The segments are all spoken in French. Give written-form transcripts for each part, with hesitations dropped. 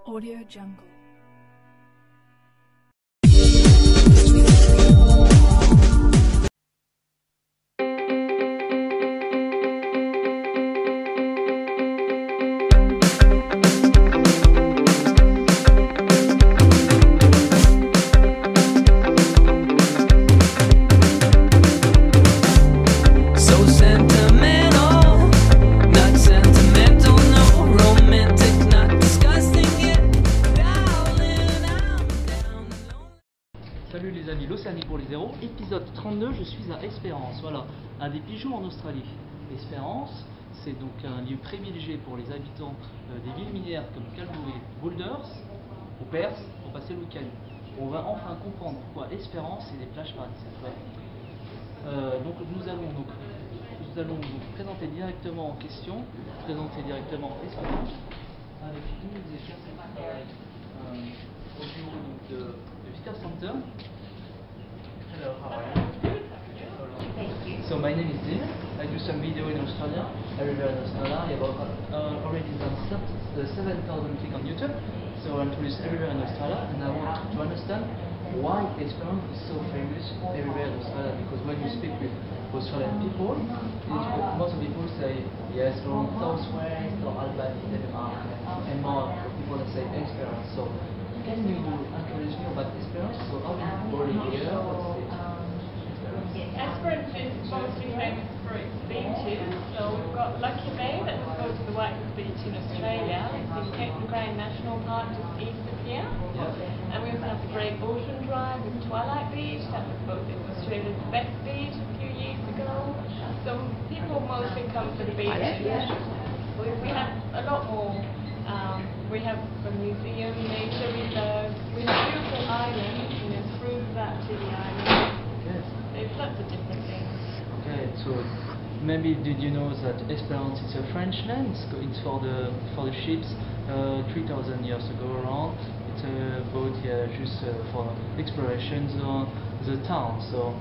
AudioJungle. Salut les amis, l'Océanie pour les zéros, épisode 32, je suis à Espérance, voilà, un des bijoux en Australie. Espérance, c'est donc un lieu privilégié pour les habitants des villes minières comme Kalgoorlie, Boulders ou Perth pour passer le week-end. On va enfin comprendre pourquoi Espérance et des plages paradisiaques. Voilà. Donc nous allons donc présenter directement en question, présenter directement Espérance avec une des personnes qui travaillent au bureau donc, de Visitor Center. Hello, how are you? So my name is Dean. I do some video in Australia, everywhere in Australia. I have already done 7,000 clicks on YouTube. So I'm tourist everywhere in Australia, and I want to understand why Esperance is so famous everywhere in Australia. Because when you speak with Australian people, most of people say yes, from Southwest or Albany, and more people that say Esperance. So can you introduce me about Esperance? So how did you born here? Esperance is mostly famous for its beaches. So we've got Lucky Bay that will go to the Whitewood Beach in Australia. It's in Cape Green National Park just east of here. Yeah. And we also have the Great Ocean Drive with Twilight Beach that was voted Australia's best beach a few years ago. So people mostly come for the beaches. We have a lot more. We have a museum, nature reserves, we have beautiful islands, and there's through that to the island. Yes. There's lots of different things. Okay, so maybe did you know that Esperance is a French name? It's for the ships 3,000 years ago around. It's a boat just for exploration on the town. So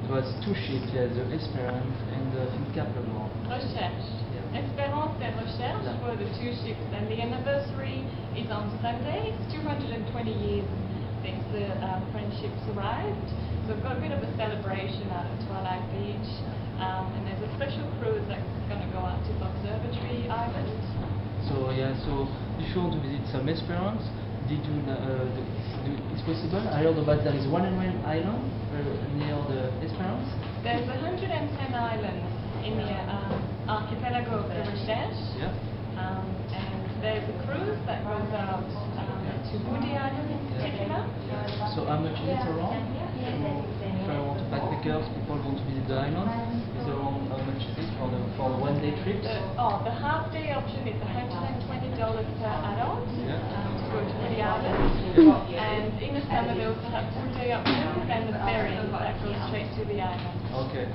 it was two ships, the Esperance and the Cap Le Grand. Recherche. Espérance and Recherche were the two ships, and the anniversary is on Sunday. It's 220 years since the French ships arrived. So we've got a bit of a celebration out at Twilight Beach, and there's a special cruise that's going to go out to Observatory Island. So yeah, so if you want to visit some Esperance, it's possible. I heard about there is 101 island near the Esperance. There's 110 islands in the archipelago of the Recherche. Yeah. And there's a cruise that goes out to Woody Island in particular. So how much is it around? If I want backpackers, people want to visit the island, is around how much is it for the one-day trip? The half-day option is $120 per adult to go to Woody Island. And in the summer they also have full-day options and the ferry that goes straight to the island. Okay.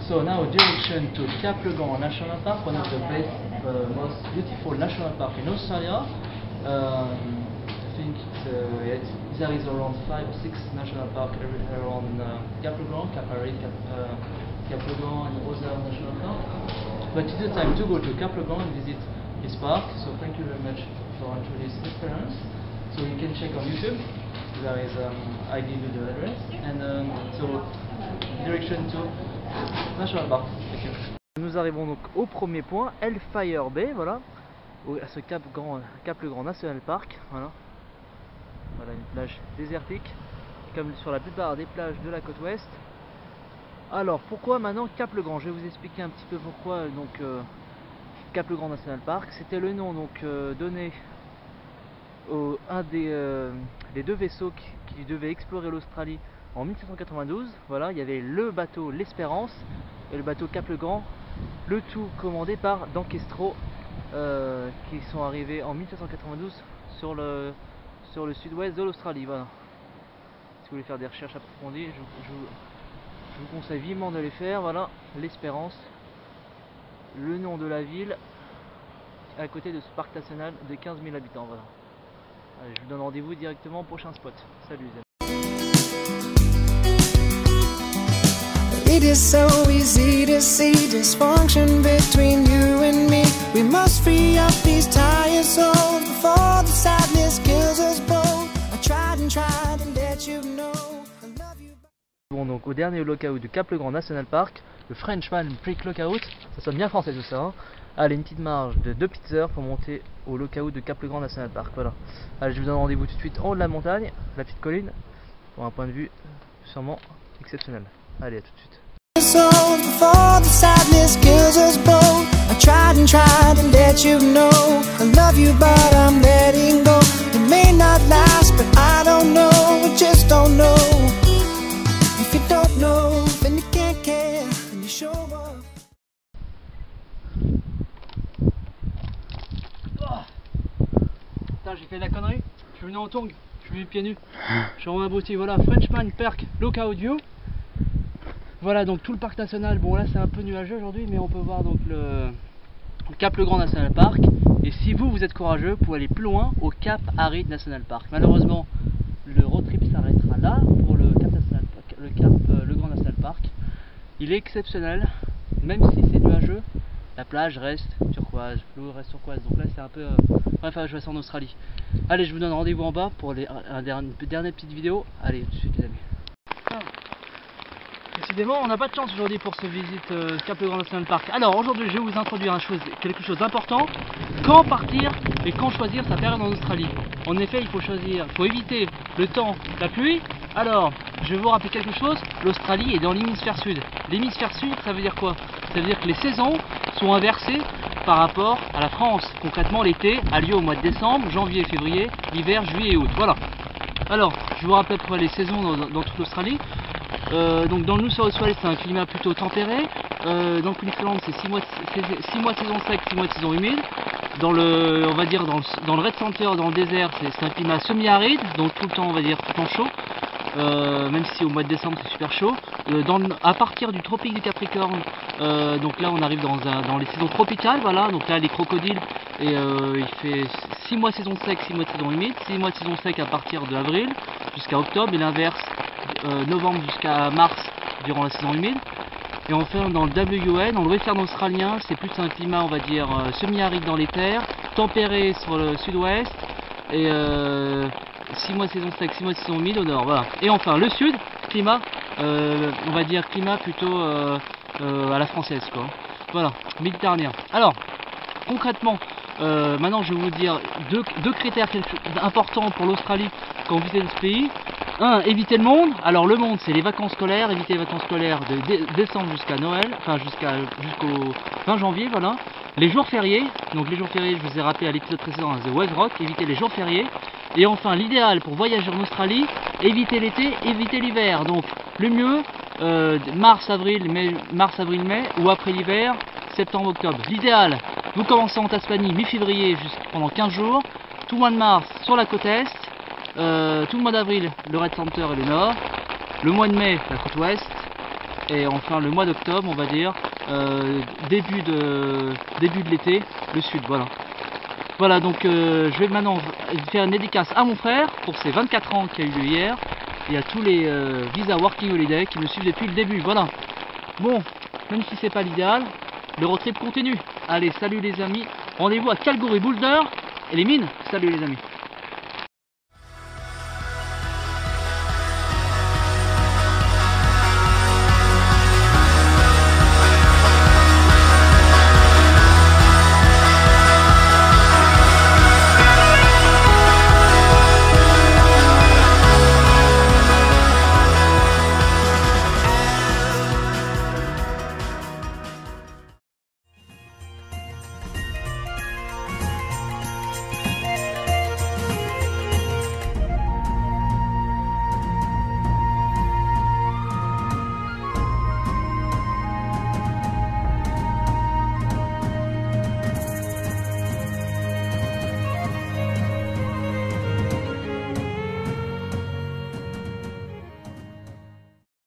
So now direction to Cap Le Grand National Park, one of the best, most beautiful national park in Australia. I think there is around 5 or 6 national parks around Cap Le Grand, Cap Harry, Cap Le Grand and other national parks. But it's the time to go to Cap Le Grand and visit this park. So thank you very much for introducing this experience. So you can check on YouTube. There is I give you the address and so direction to National Park. Nous arrivons donc au premier point, Hellfire Bay, voilà, à ce Cap Le Grand National Park, voilà. Voilà une plage désertique, comme sur la plupart des plages de la côte ouest. Alors pourquoi maintenant Cap Le Grand? Je vais vous expliquer un petit peu pourquoi donc Cap Le Grand National Park. C'était le nom donc donné au un des deux vaisseaux qui devaient explorer l'Australie en 1792, voilà, il y avait le bateau l'Espérance et le bateau Cap Le Grand, le tout commandé par D'Ancastro, qui sont arrivés en 1792 sur le sud-ouest de l'Australie. Voilà. Si vous voulez faire des recherches approfondies, je vous conseille vivement de les faire. Voilà, l'Espérance, le nom de la ville, à côté de ce parc national de 15 000 habitants. Voilà. Allez, je vous donne rendez-vous directement au prochain spot. Salut les amis. It is so easy to see dysfunction between you and me. We must free up these tired souls before the sadness retrouverons donc au dernier lookout du Cap-le-Grand National Park, le Frenchman Creek Lookout. Ça sonne bien français tout ça, hein. Allez, une petite marge de 2 petites heures pour monter au lookout de Cap-le-Grand National Park. Voilà. Allez, je vous donne rendez-vous tout de suite en haut de la montagne, la petite colline, pour un point de vue sûrement exceptionnel. Allez, à tout de suite. Before the sadness kills us both, I tried and tried to let you know I love you, but I'm letting go. It may not last, but I don't know, I just don't know. If you don't know, then you can't care, then you show up. Putain, j'ai fait de la connerie. Je suis venu en tongs, je suis venu pieds nus. Je suis vraiment abruti. Voilà, Frenchman Park Lookout View. Voilà donc tout le parc national. Bon là c'est un peu nuageux aujourd'hui, mais on peut voir donc le Cap-le-Grand National Park. Et si vous êtes courageux, vous pouvez aller plus loin au Cap Arid National Park. Malheureusement le road trip s'arrêtera là pour le Cap-le-Grand National Park. Il est exceptionnel, même si c'est nuageux, la plage reste turquoise, l'eau reste turquoise. Donc là c'est un peu... bref, je vais en Australie. Allez, je vous donne rendez-vous en bas pour une dernière petite vidéo. Allez, tout de suite les amis. Décidément, on n'a pas de chance aujourd'hui pour ce visite Cap-le-Grand National Park. Alors aujourd'hui, je vais vous introduire quelque chose d'important. Quand partir et quand choisir sa période en Australie. En effet, il faut éviter le temps, la pluie. Alors, je vais vous rappeler quelque chose. L'Australie est dans l'hémisphère sud. L'hémisphère sud, ça veut dire quoi? Ça veut dire que les saisons sont inversées par rapport à la France. Concrètement, l'été a lieu au mois de décembre, janvier et février, l'hiver, juillet et août. Voilà. Alors, je vous rappelle les saisons dans toute l'Australie. Donc dans le New South Wales, c'est un climat plutôt tempéré. Dans Queensland, c'est 6 mois de saison sec, 6 mois de saison humide. Dans le Red Centre, dans le désert, c'est un climat semi-aride, donc tout le temps, on va dire, tout le temps chaud. Même si au mois de décembre c'est super chaud. À partir du tropique du Capricorne, donc là on arrive dans les saisons tropicales, voilà. Donc là les crocodiles, et il fait 6 mois de saison sec, 6 mois de saison humide, 6 mois de saison sec à partir de avril jusqu'à octobre, et l'inverse, novembre jusqu'à mars durant la saison humide. Et enfin dans le WA, dans le western australien, c'est plus un climat, on va dire, semi-aride dans les terres, tempéré sur le sud-ouest, et 6 mois de saison sec, 6 mois de saison humide au nord, voilà. Et enfin le sud, climat, on va dire climat plutôt à la française, quoi. Voilà, méditerranéen. Alors, concrètement, maintenant je vais vous dire deux critères importants pour l'Australie quand vous visitez ce pays. Un, éviter le monde. Alors le monde, c'est les vacances scolaires, éviter les vacances scolaires de décembre jusqu'à Noël, enfin jusqu'au 20 janvier, voilà. Les jours fériés, donc les jours fériés, je vous ai rappelé à l'épisode précédent, The Wave Rock, éviter les jours fériés. Et enfin, l'idéal pour voyager en Australie, éviter l'été, éviter l'hiver. Donc le mieux, mars, avril, mai, ou après l'hiver, septembre, octobre. L'idéal, vous commencez en Tasmanie mi-février pendant 15 jours, tout le mois de mars sur la côte est, tout le mois d'avril le Red Centre et le nord, le mois de mai la côte ouest, et enfin le mois d'octobre, on va dire, début de l'été, le sud, voilà. Voilà, donc je vais maintenant faire une dédicace à mon frère pour ses 24 ans qui a eu lieu hier, et à tous les Visa Working Holiday qui me suivent depuis le début, voilà. Bon, même si c'est pas l'idéal, le road trip continue. Allez, salut les amis, rendez-vous à Kalgoorlie Boulder et les mines, salut les amis.